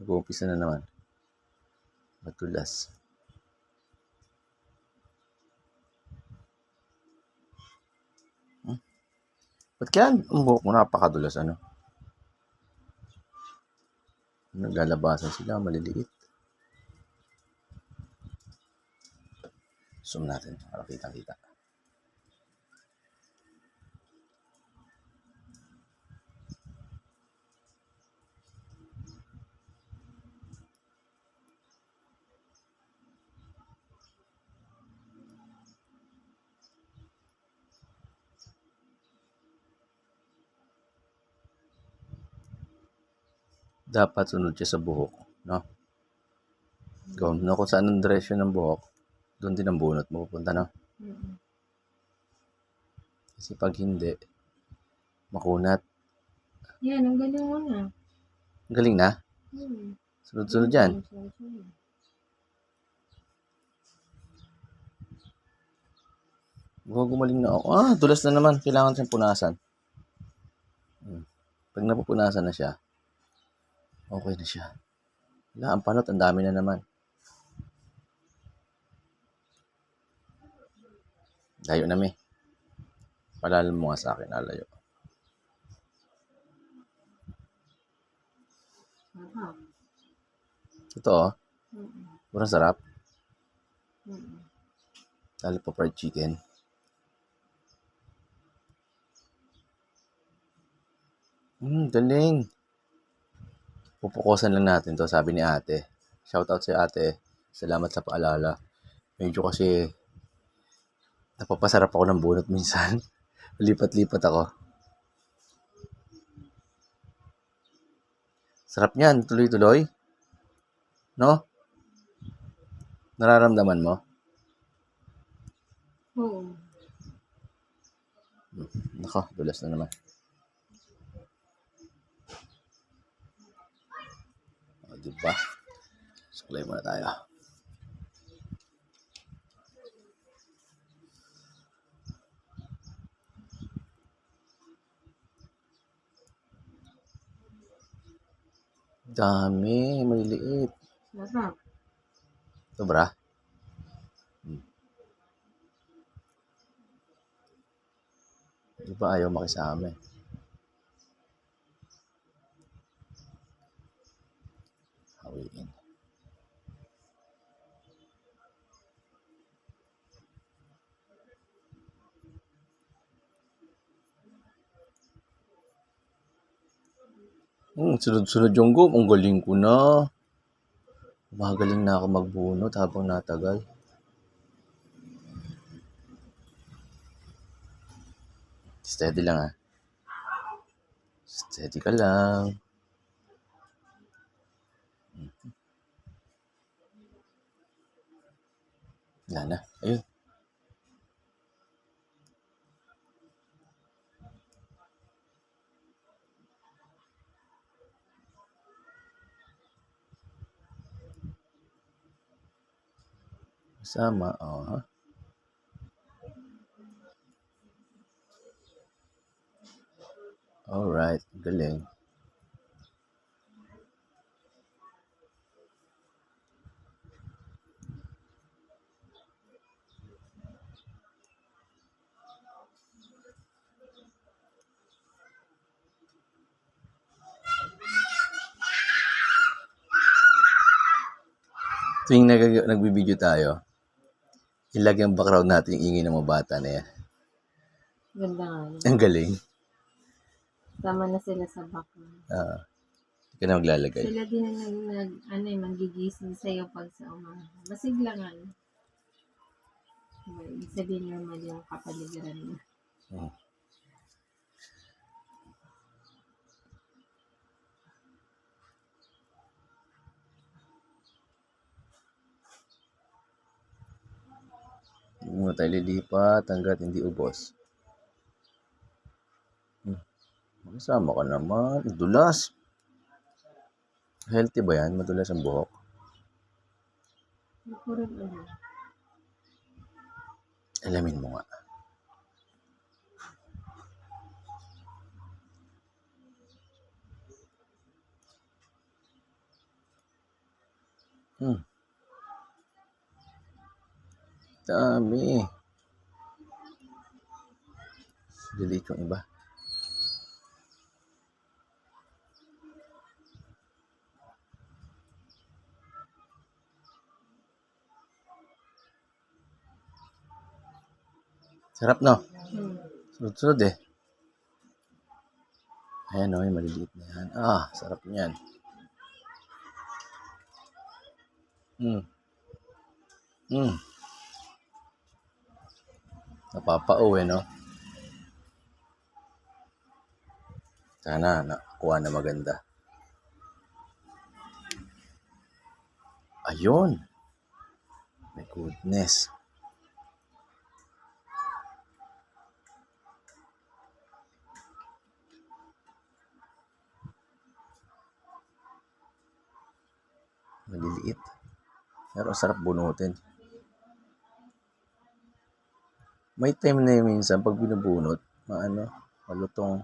Mag-uumpisa na naman. Matulas. Ba't kaya ang buhok mo napakadulas, ano? Naglalabasan sila, maliliit. Zoom natin para kitang-kita. Dapat sunod siya sa buhok, no? Kung saan ang direksyon ng buhok, doon din ang bunot mo pupunta, no? Kasi pag hindi, makunat. Yan, ang galing mo na. Ang galing na? Sunod-sunod yan. Gumaling na ako. Dulas na naman. Kailangan siyang punasan. Pag napupunasan na siya, okay na siya. Wala, ang panot, ang dami na naman. Layo na, may. Palalam mo nga sa akin, alayo. Totoo? Murang sarap. Lalo pa fried chicken. Galing. Pupukusan lang natin to, sabi ni ate. Shoutout sa ate. Salamat sa paalala. Medyo kasi napapasarap ako ng bunot minsan. Lipat-lipat ako. Sarap niyan, tuloy-tuloy. No? Nararamdaman mo? Oo. Nako, dulas na naman. Diba? Suklay muna tayo. Dami, maliliit. Masarap. Sobra? Diba ayaw makisama eh. Hawiin. Sunod-sunod yung go. Ang galing ko na. Magaling na ako magbunot habang natagal. Steady lang ha. Steady ka lang. Wala na. Ayun. Sama. Alright. Galing. Tuwing nagbibideo tayo, ilagay ang background natin yung ingay ng mga bata na yan. Ganda nga. Ang galing. Tama na sila sa background. Hindi ka na maglalagay. Sila din ang magigising sa'yo pag sa umaga. Masiglangan. Ibig sabihin naman yung kapaligiran mo. Hindi mo tayo lilipat hanggat hindi ubos. Masama ka naman. Dulas. Healthy ba yan? Madulas ang buhok? Alamin mo nga. Hmm, dami. Delete yung iba. Sarap, no? Hmm. Sunod-sunod eh. Ayan o, yung maliliit na yan. Ah, sarap niyan. Hmm. Hmm. Napapauwi, no? Sana nakuha na maganda. Ayun. My goodness. Maliliit. Pero sarap bunutin. May time na yun minsan pag binubunot, malutong.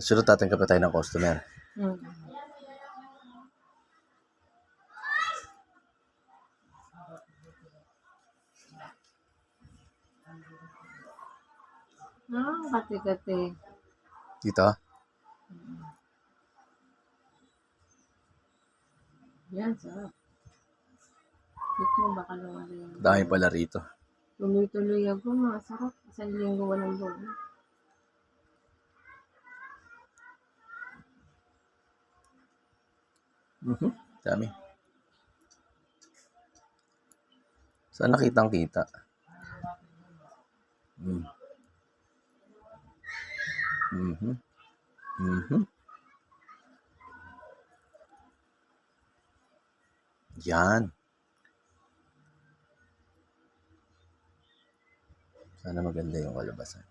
Susunod tatanggap na tayo ng customer. Hmm. Kati-kati. Dito, Yan, sarap. Ito mo baka nawala yan. dami pala rito. Tuloy-tuloy ako, masarap. 1 linggo walang bobo. Dami. Saan nakitang kita? Mm. Mhm. Mhm. Yan. Sana maganda yung kalabasan.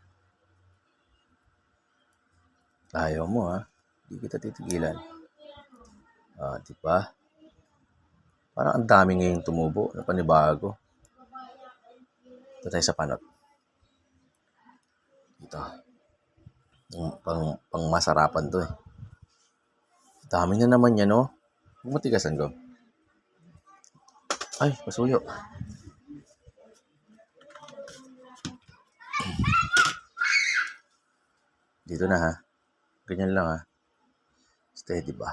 Ayaw mo ha. Hindi kita titigilan. Ah, di ba? Parang ang dami ngayong tumubo na panibago. Ito tayo sa panot. Ito. Pang masarapan to eh. Dami na naman yan, no? Huwag matigasan ko. Ay, pasuyo. Dito na ha. Ganyan lang ha. Steady ba?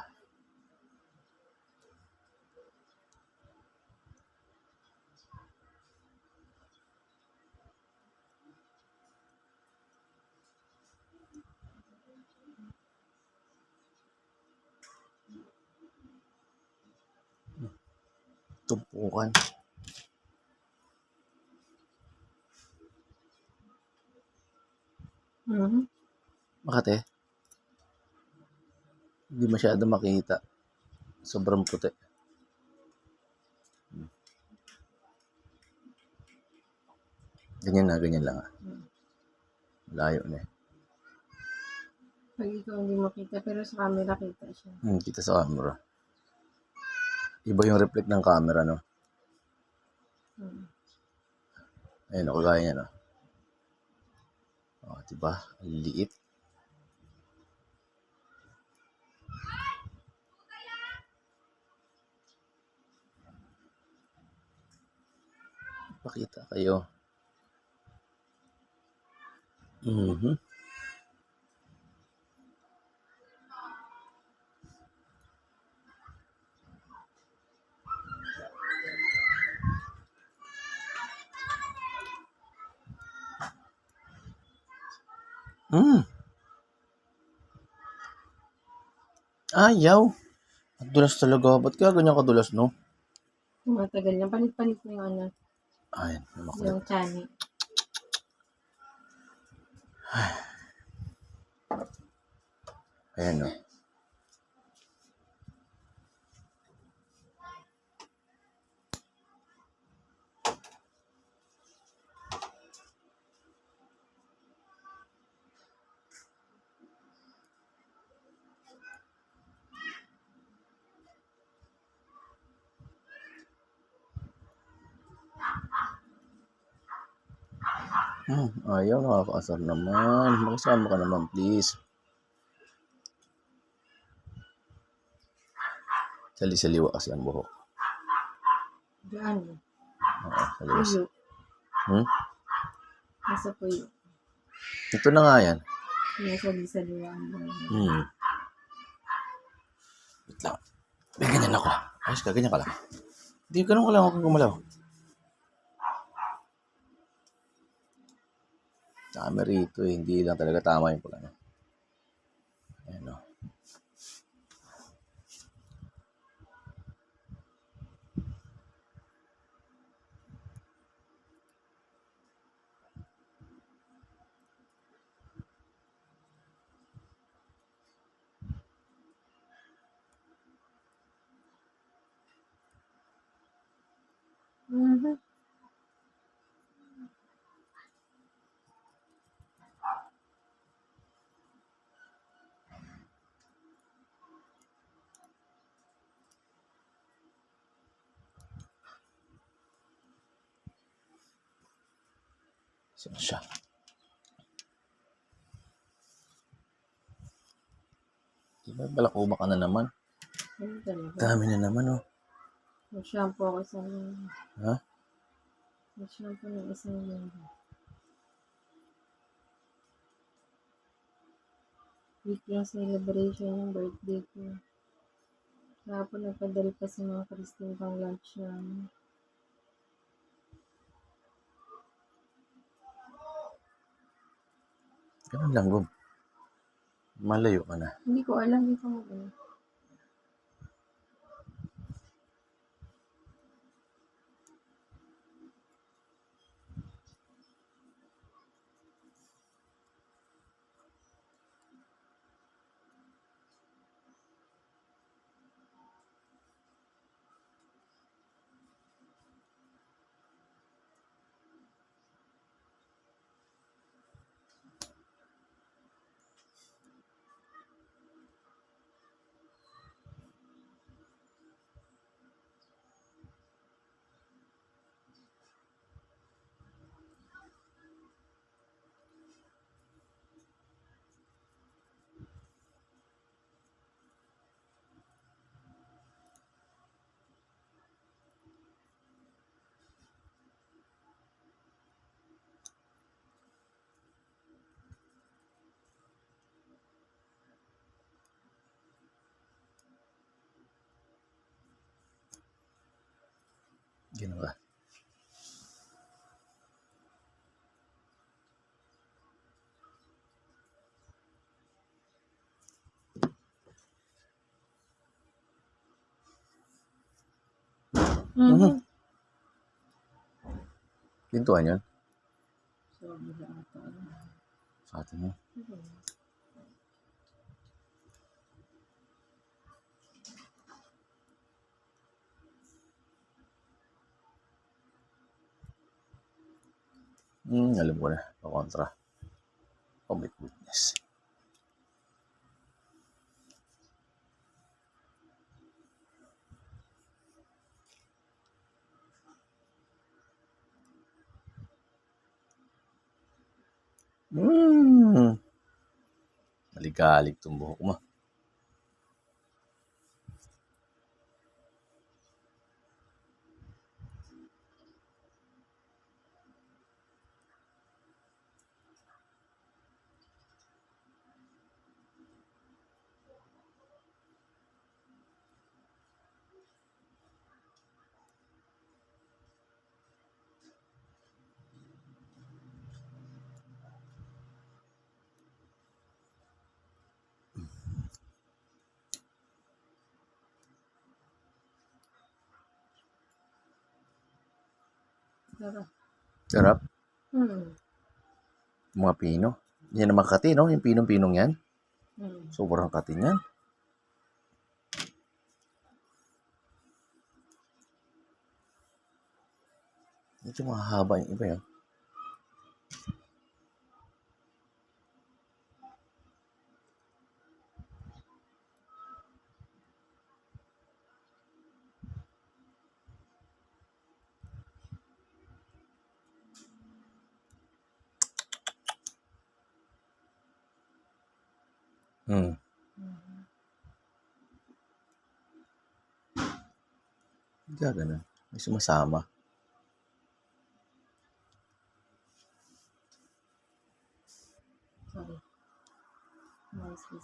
Tumpukan. Mhm. Makate. Hindi masyado makita. Sobrang puti. Ganyan lang ha. Layo na eh. Pag ikaw hindi makita, pero sa camera kita siya. Kita sa camera. Iba yung reflect ng camera, no? Hmm. Ayun, kagaya niya, no? Oh, diba? Ang liit. Pakita kayo. Mhm. Hmm. Ayaw. Ang dulas talaga. Ba't kaya ganyan kadulas, no? Tumatagal niya. Palit-palit mo yung ano, Ayun, makulit. yung chani. Ayan, no? Ayaw, nakakaasar naman. Makisama ka naman, please. Sali-saliwa kasi ang buhok. Diyan. Oo, saliwas. Puyo. Hmm? Nasa puyo. Ito na nga yan. Nasa lisaliwa ang buhay. Wait lang. May ganyan ako. Ayos ka, ganyan ka lang. Hindi, ganun ka lang ako gumalaw. Kami rito eh. Hindi lang talaga tama yung pagano. Ayan o. Mhm. Saan siya? Diba, balakuma ka na naman. Ano talaga? Dami na naman oh. Mag-shampoo ako sa Ha? Mag-shampoo ng isang linggo. Week lang celebration ng birthday ko. Kahapon nagpadala pa si mga Christine pang lunch namin. Ganun lang, Gum. Malayo ka na. Hindi ko alam ikaw ano. Ganun ka. Mhm. Pintuan yun. So, wala ata. Sa atin mo. Alam ko na. Pakontra. Oh my goodness. Maligalig tong buhok mo. Tara. Sarap. Hmm. Mga pino. Yan ang Makati, no? Yung pinong-pinong yan. Hmm. Sobrang kati yan. Ito mahaba yung iba yan. Ganun. May sumasama. Sorry.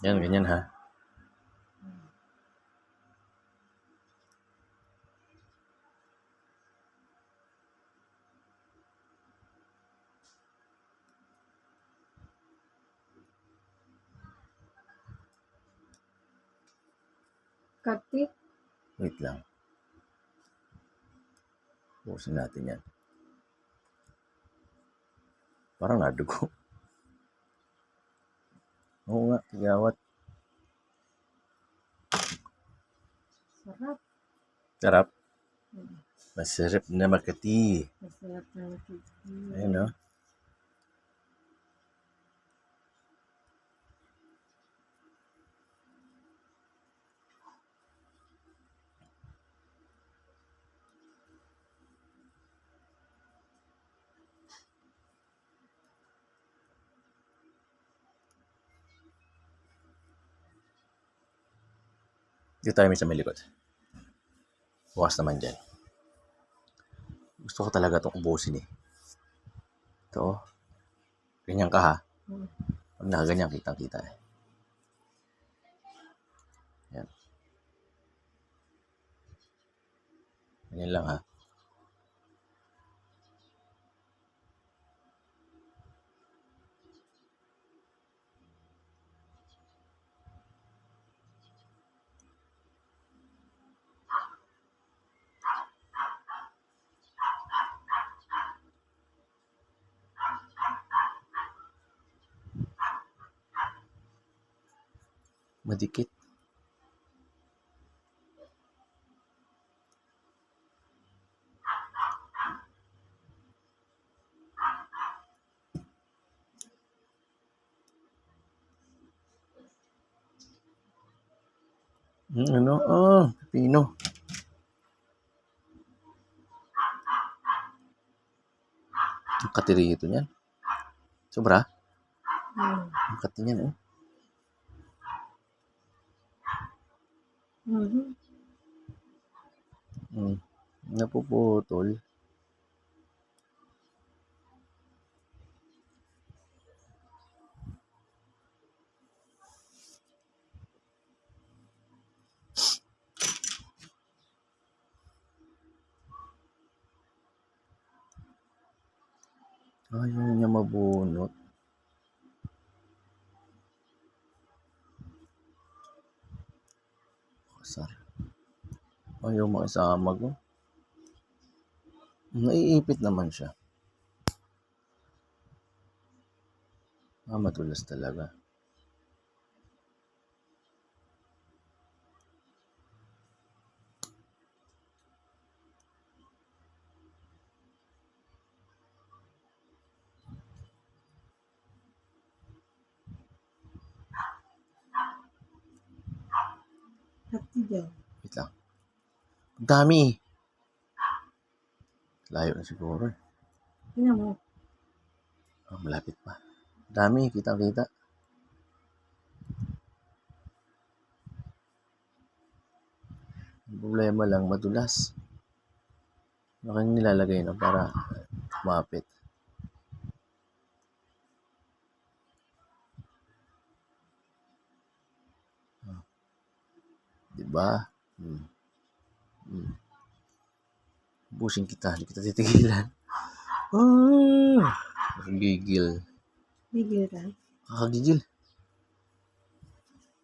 Yan, ganyan ha. Katik. Wait lang. Pusin natin yan. Parang nadugo. Oo nga, tigawat. Sarap. Sarap. Masarap na Makati. Masarap na nakikita. Ayun no. Dito tayo may sa may likod. Bukas naman dyan. Gusto ko talaga itong ubusin eh. Ito oh. Ganyan ka ha. Pag nakaganyan, kitang-kita eh. Yan. Ganyan lang ha. Madikit. Ano? Pino. Ang katirito niyan. Sobra? Ang kati niyan oh. Napuputol. Ayaw niya mabunot. Kasar. Ayaw makisama ko. Naiipit naman siya. Madulas talaga. Hati dyan. Wait lang. Ang dami eh. Layo na siguro eh. Tingnan mo. Malapit pa. Dami, kitang-kita. Ang problema lang, madulas. Baka nilalagay na para kumapit. Diba? Busin kita, hindi kita titigilan. Gigil. Bigil ka. Kakagigil.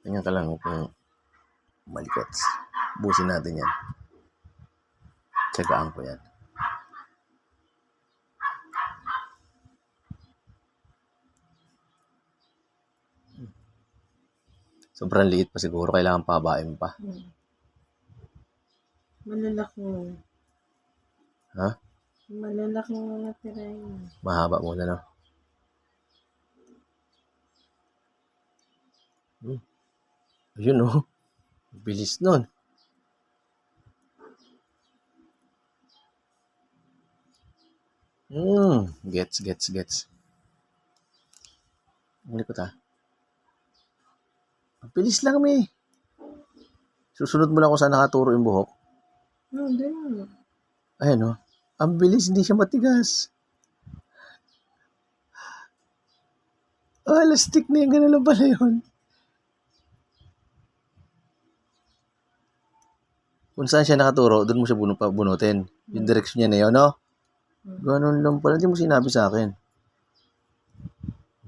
Ganyan ka lang kung malikot. Busin natin yan. Tsagaan ko yan. Sobrang liit pa siguro. Kailangan pabain pa. Malalaki. Ha? Malalaki mo natira yun. Mahaba muna, no? Ayun, oh. Bilis nun. Gets. Ang likot, ha? Ang bilis lang, may. Susunod mo lang kung saan nakaturo yung buhok. Hindi. Ayan o. Ang bilis, hindi siya matigas. Oh, elastic na yung ganun lang pala yun. Kung saan siya nakaturo, doon mo siya bunutin. Yung direksyon niya na yun, no? Ganun lang pala. Hindi mo sinabi sa akin.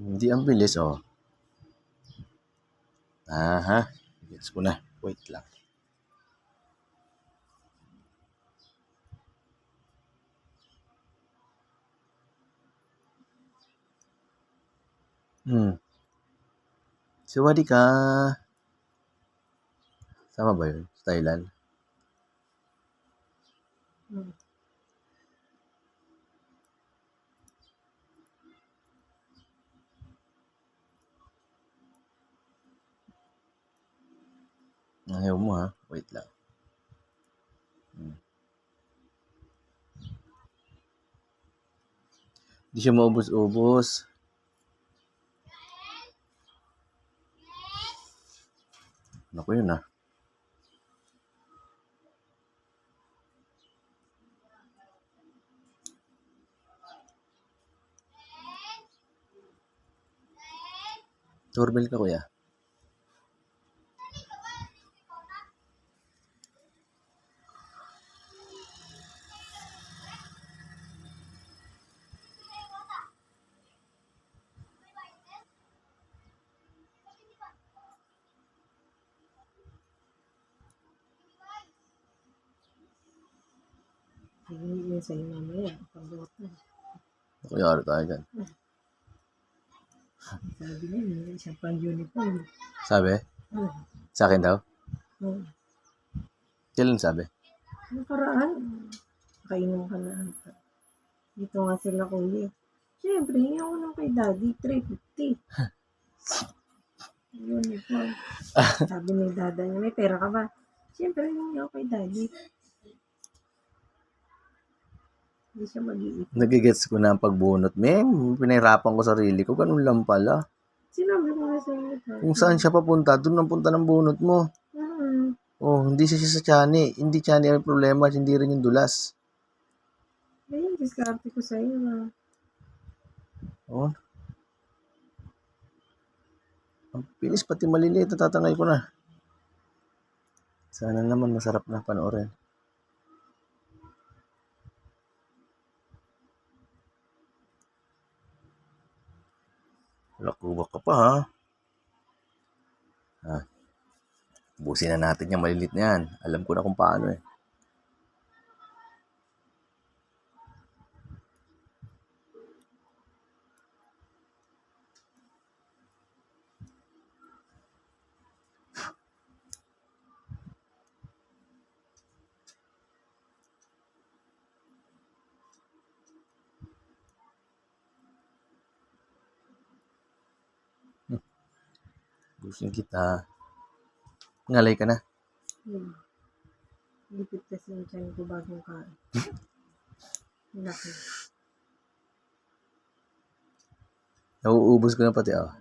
Hindi ang bilis, oh. Aha. Gets ko na. Wait lang. Sawadi ka. Tama ba yun? Sa Thailand? Ayaw mo ha. Wait lang. Hindi siya maubos-ubos. Naku yun ah. Doorbell ka kuya. Hindi yun sa'yo mamaya. Pagbutan. Naku yari tayo dyan. Sabi niya, hindi siya pang uniform. Sabi? Sa akin daw? Kailan sabi? Nakaraan. Kainom ka na. Dito nga sila kuya. Siyempre, hingi ako ng kay daddy, 350. Uniform. Sabi ni dada niya, may pera ka ba? Siyempre, hingi ako kay daddy. Hindi siya mag-iipon. Nagigets ko na ang pagbunot. Pinahirapan ko sarili ko. Ganun lang pala. Sinabi ko nga sa inyo. Kung saan siya papunta, doon ang punta ng bunot mo. Oh, hindi siya sa tiyan. Hindi tiyan ang problema, hindi rin yung dulas. Ayun, diskarte ko sa iyo. Oh. Ang pilis, pati maliliit na tatangay ko na. Sana naman masarap na panoorin. Lakubak ka pa ha. Busin na natin yung malilit na yan. Alam ko na kung paano eh. Busin kita. Ngalay ka na. Lipit kasi yung tiyan ko bagong kain. Laki. Nauubos ko na pati ah.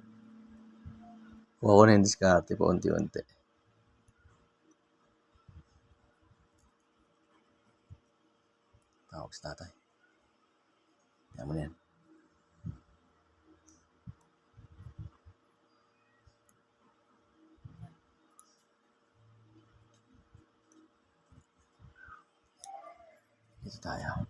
Kuha ko na yung diskarte pa unti-unti. Tawag sa tatay. Kaya mo na yan. Dito tayo.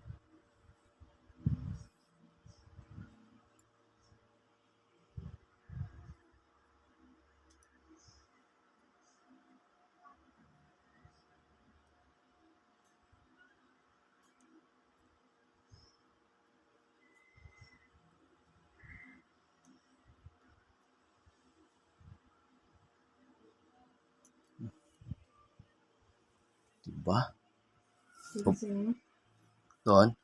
Diba? Kasi, Doon?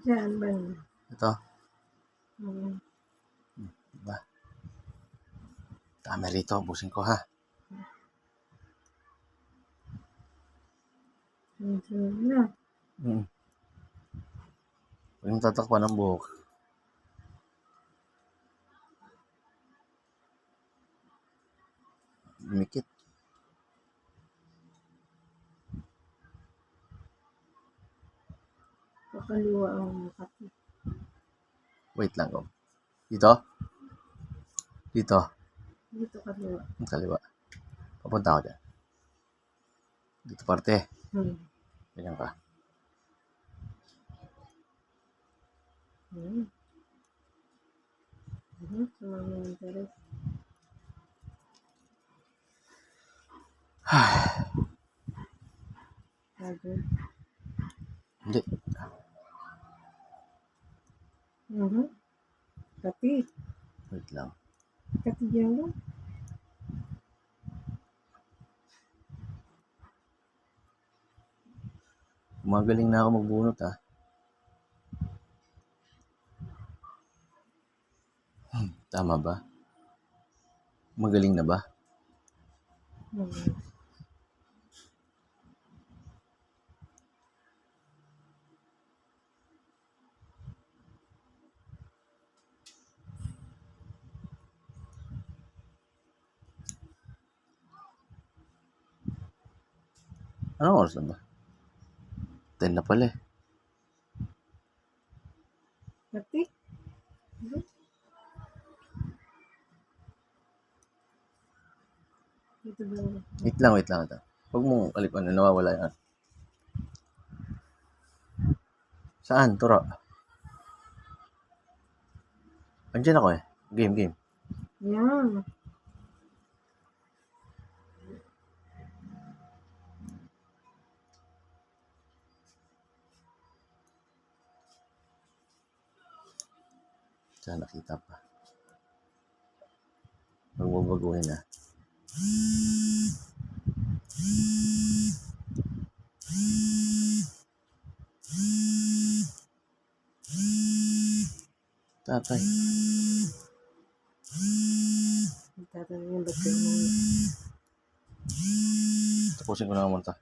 dyan ba? Ito? Diba? Dami rito. Busin ko ha. Sunod na. Huwag yung tatakpan ng buhok. Mikit. Kakaliwa ang Makati. Wait lang, oh. Dito? Dito. Dito kaliwa. Ang kaliwa. Papunta ako dyan. Dito parte. Hmm. Ganyan ka. Hmm. Sumama yung interes. Agad. Hindi. Kati. Wait lang. Kati dyan lang. Magaling na ako magbunot, ha. Tama ba? Magaling na ba? Hmm. Anong oras na ba? 10 na pala, eh. Kati. Dito ba? Wait lang. Huwag mong alipan na nawawala yan. Saan? Tura. Andiyan ako, eh. Game. Yan. Saan nakita pa? Huwag mo baguhin, ha. Tatay. Tatanungin ba't kayo mo. Tapusin ko na muna to.